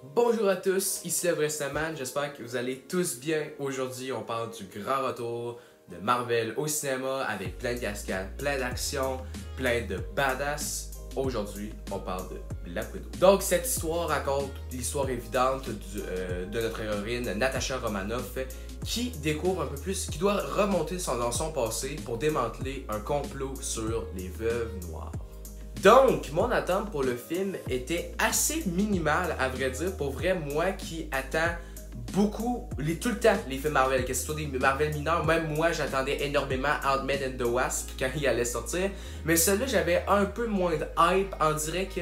Bonjour à tous, ici le vrai Snaman, j'espère que vous allez tous bien. Aujourd'hui, on parle du grand retour de Marvel au cinéma avec plein de cascades, plein d'actions, plein de badass. Aujourd'hui, on parle de Black Widow. Donc, cette histoire raconte l'histoire évidente de notre héroïne Natasha Romanoff qui découvre un peu plus, qui doit remonter dans son passé pour démanteler un complot sur les veuves noires. Donc, mon attente pour le film était assez minimale, à vrai dire. Pour vrai, moi qui attends beaucoup, tout le temps, les films Marvel, que ce soit des Marvel mineurs, même moi, j'attendais énormément Ant-Man and the Wasp quand il allait sortir. Mais celui-là, j'avais un peu moins de hype. On dirait que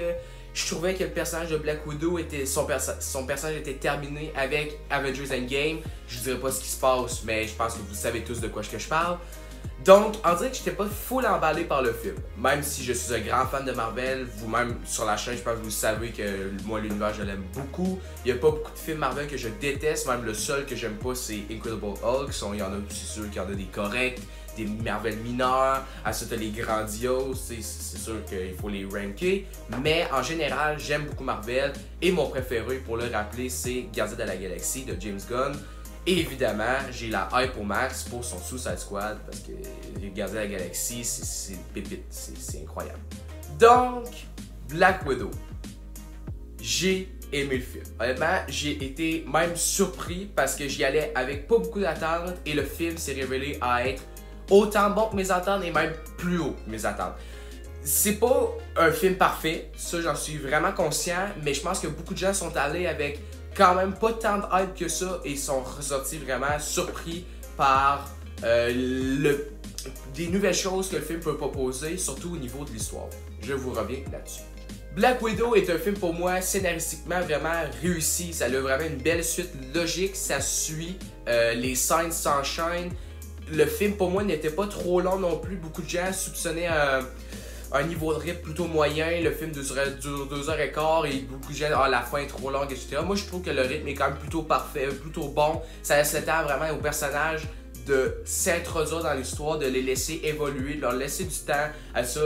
je trouvais que le personnage de Black Widow, son personnage était terminé avec Avengers Endgame. Je dirais pas ce qui se passe, mais je pense que vous savez tous de quoi je parle. Donc, on dirait que j'étais pas full emballé par le film. Même si je suis un grand fan de Marvel, vous-même sur la chaîne, je pense que vous savez que moi, l'univers, je l'aime beaucoup. Il n'y a pas beaucoup de films Marvel que je déteste, même le seul que j'aime pas, c'est Incredible Hulk. Il y en a, c'est sûr qu'il y en a des corrects, des Marvel mineurs, ensuite les grandioses, c'est sûr qu'il faut les ranker. Mais en général, j'aime beaucoup Marvel et mon préféré, pour le rappeler, c'est Gardiens de la Galaxie de James Gunn. Et évidemment, j'ai la hype au max pour son Suicide Squad parce que Gardiens de la Galaxie, c'est pépite, c'est incroyable. Donc, Black Widow. J'ai aimé le film. Honnêtement, j'ai été même surpris parce que j'y allais avec pas beaucoup d'attentes et le film s'est révélé à être autant bon que mes attentes et même plus haut que mes attentes. C'est pas un film parfait, ça j'en suis vraiment conscient, mais je pense que beaucoup de gens sont allés avec quand même pas tant de hype que ça et sont ressortis vraiment surpris par des nouvelles choses que le film peut proposer, surtout au niveau de l'histoire. Je vous reviens là-dessus. Black Widow est un film pour moi scénaristiquement vraiment réussi. Ça a vraiment une belle suite logique, ça suit, les scènes s'enchaînent. Le film pour moi n'était pas trop long non plus. Beaucoup de gens soupçonnaient un niveau de rythme plutôt moyen. Le film dure 2h15 et beaucoup de gens la fin est trop longue, etc. Moi je trouve que le rythme est quand même plutôt parfait, plutôt bon. Ça laisse le temps vraiment aux personnages de s'introduire dans l'histoire, de les laisser évoluer, de leur laisser du temps à ça.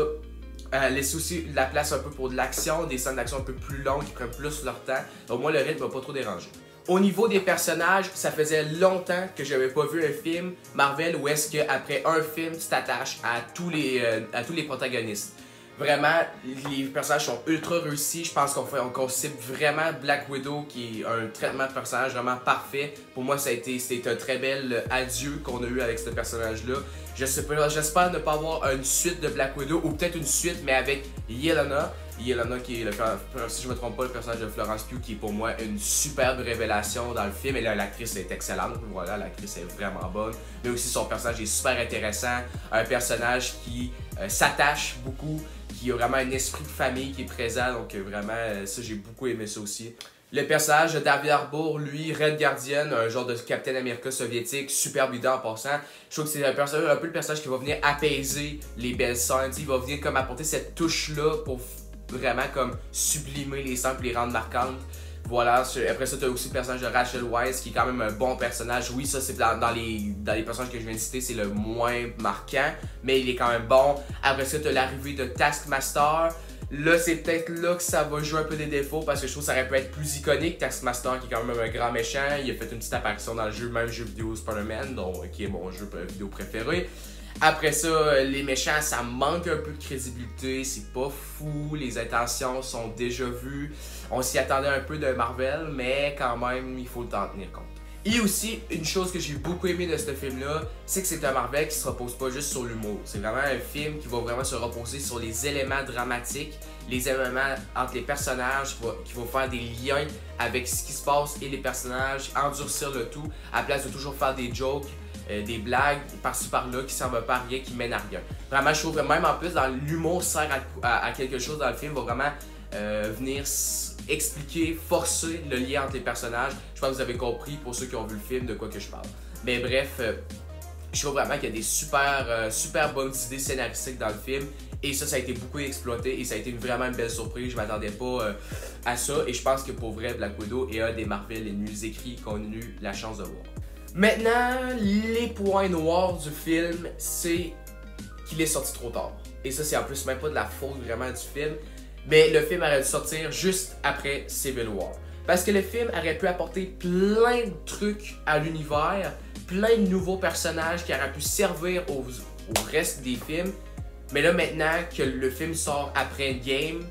Laisser aussi de la place un peu pour de l'action, des scènes d'action un peu plus longues qui prennent plus leur temps. Donc moi le rythme m'a pas trop dérangé. Au niveau des personnages, ça faisait longtemps que j'avais pas vu un film Marvel où est-ce qu'après un film, tu t'attaches à tous les protagonistes. Vraiment, les personnages sont ultra réussis. Je pense qu'on cible vraiment Black Widow qui est un traitement de personnage vraiment parfait. Pour moi, c'était un très bel adieu qu'on a eu avec ce personnage-là. J'espère ne pas avoir une suite de Black Widow ou peut-être une suite mais avec Yelena. Yelena qui est, si je me trompe pas, le personnage de Florence Pugh qui est pour moi une superbe révélation dans le film. Et là, l'actrice est excellente, voilà, l'actrice est vraiment bonne. Mais aussi son personnage est super intéressant. Un personnage qui s'attache beaucoup, qui a vraiment un esprit de famille qui est présent. Donc vraiment, ça j'ai beaucoup aimé ça aussi. Le personnage de David Harbour, lui, Red Guardian, un genre de Captain America soviétique, super leader en passant. Je trouve que c'est un peu le personnage qui va venir apaiser les belles scènes. Il va venir comme apporter cette touche-là pour vraiment comme sublimer les scènes et les rendre marquantes. Voilà, après ça, tu as aussi le personnage de Rachel Weisz qui est quand même un bon personnage. Oui, ça c'est dans les personnages que je viens de citer, c'est le moins marquant, mais il est quand même bon. Après ça, tu as l'arrivée de Taskmaster. Là, c'est peut-être là que ça va jouer un peu des défauts parce que je trouve que ça aurait pu être plus iconique. Taskmaster qui est quand même un grand méchant. Il a fait une petite apparition dans le jeu, même jeu vidéo Spider-Man, qui est mon jeu vidéo préféré. Après ça, les méchants, ça manque un peu de crédibilité, c'est pas fou, les intentions sont déjà vues. On s'y attendait un peu de Marvel, mais quand même, il faut en tenir compte. Et aussi, une chose que j'ai beaucoup aimé de ce film-là, c'est que c'est un Marvel qui se repose pas juste sur l'humour. C'est vraiment un film qui va vraiment se reposer sur les éléments dramatiques, les éléments entre les personnages, qui va faire des liens avec ce qui se passe et les personnages, endurcir le tout, à place de toujours faire des jokes. Des blagues par-ci par-là qui servent pas à rien, qui mènent à rien. Vraiment, je trouve que même en plus, dans l'humour sert à quelque chose dans le film, va vraiment venir expliquer, forcer le lien entre les personnages. Je pense que vous avez compris pour ceux qui ont vu le film de quoi que je parle. Mais bref, je trouve vraiment qu'il y a des super bonnes idées scénaristiques dans le film. Et ça a été beaucoup exploité et ça a été vraiment une belle surprise. Je m'attendais pas à ça. Et je pense que pour vrai, Black Widow est un des Marvel les mieux écrits qu'on a eu la chance de voir. Maintenant, les points noirs du film, c'est qu'il est sorti trop tard. Et ça, c'est en plus même pas de la faute vraiment du film. Mais le film aurait dû sortir juste après Civil War. Parce que le film aurait pu apporter plein de trucs à l'univers, plein de nouveaux personnages qui auraient pu servir au reste des films. Mais là, maintenant que le film sort après Endgame,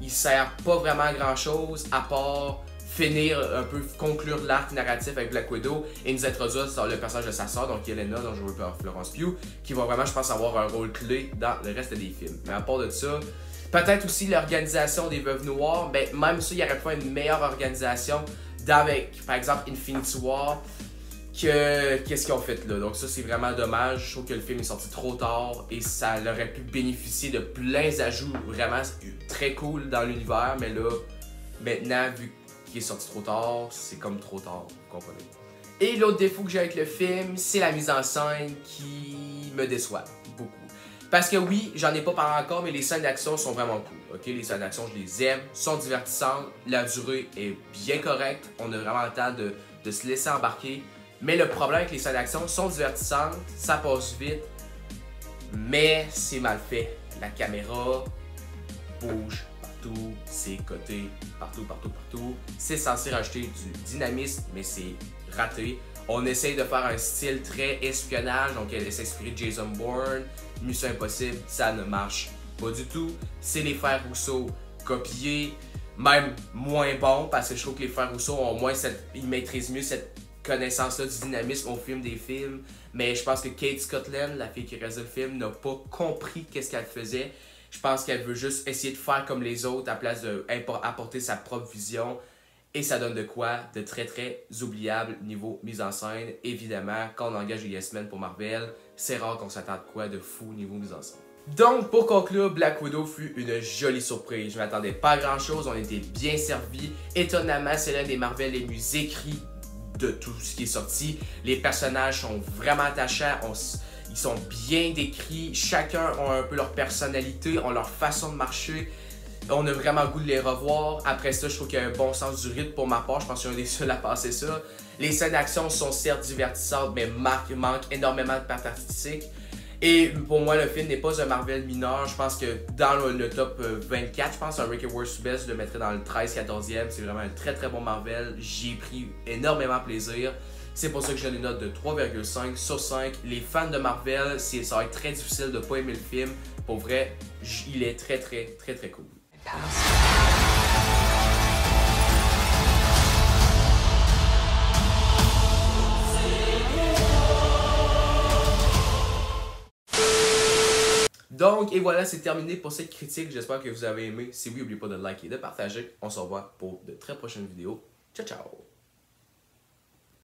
il sert pas vraiment à grand chose à part finir un peu, conclure l'arc narratif avec Black Widow et nous introduire sur le personnage de sa sœur, donc Yelena, dont jouée par Florence Pugh, qui va vraiment, je pense, avoir un rôle clé dans le reste des films. Mais à part de ça, peut-être aussi l'organisation des Veuves Noires, ben même ça, il aurait pu une meilleure organisation avec, par exemple, Infinity War, qu'est-ce qu'ils ont fait là. Donc ça, c'est vraiment dommage. Je trouve que le film est sorti trop tard et ça aurait pu bénéficier de plein d'ajouts vraiment très cool dans l'univers, mais là, maintenant, vu qu'il est sorti trop tard, c'est comme trop tard, vous comprenez. Et l'autre défaut que j'ai avec le film, c'est la mise en scène qui me déçoit beaucoup. Parce que oui, j'en ai pas parlé encore, mais les scènes d'action sont vraiment cool. Ok, les scènes d'action, je les aime, sont divertissantes, la durée est bien correcte, on a vraiment le temps de se laisser embarquer. Mais le problème avec les scènes d'action sont divertissantes, ça passe vite, mais c'est mal fait. La caméra bouge partout, ses côtés, partout. C'est censé rajouter du dynamisme, mais c'est raté. On essaye de faire un style très espionnage, donc elle s'inspire de Jason Bourne, Mission Impossible, ça ne marche pas du tout. C'est les frères Rousseau copiés, même moins bon, parce que je trouve que les frères Rousseau ont moins ils maîtrisent mieux cette connaissance-là du dynamisme au film des films. Mais je pense que Kate Scotland, la fille qui réalise le film, n'a pas compris qu'est-ce qu'elle faisait. Je pense qu'elle veut juste essayer de faire comme les autres à place d'apporter sa propre vision. Et ça donne de quoi de très oubliable niveau mise en scène. Évidemment, quand on engage des Yes Men pour Marvel, c'est rare qu'on s'attende de quoi de fou niveau mise en scène. Donc, pour conclure, Black Widow fut une jolie surprise. Je ne m'attendais pas à grand chose, on était bien servis. Étonnamment, c'est l'un des Marvel les mieux écrits de tout ce qui est sorti. Les personnages sont vraiment attachants, ils sont bien décrits, chacun a un peu leur personnalité, ont leur façon de marcher. On a vraiment le goût de les revoir. Après ça, je trouve qu'il y a un bon sens du rythme pour ma part. Je pense que je suis un des seuls à passer ça. Les scènes d'action sont certes divertissantes, mais manquent énormément de pattes artistiques. Et pour moi, le film n'est pas un Marvel mineur. Je pense que dans le top 24, je pense un Rick Wars Best, je le mettrais dans le 13-14e. C'est vraiment un très bon Marvel. J'y ai pris énormément plaisir. C'est pour ça que je donne une note de 3,5 sur 5. Les fans de Marvel, ça va être très difficile de ne pas aimer le film. Pour vrai, il est très cool. Donc, et voilà, c'est terminé pour cette critique. J'espère que vous avez aimé. Si oui, n'oubliez pas de liker et de partager. On se revoit pour de très prochaines vidéos. Ciao!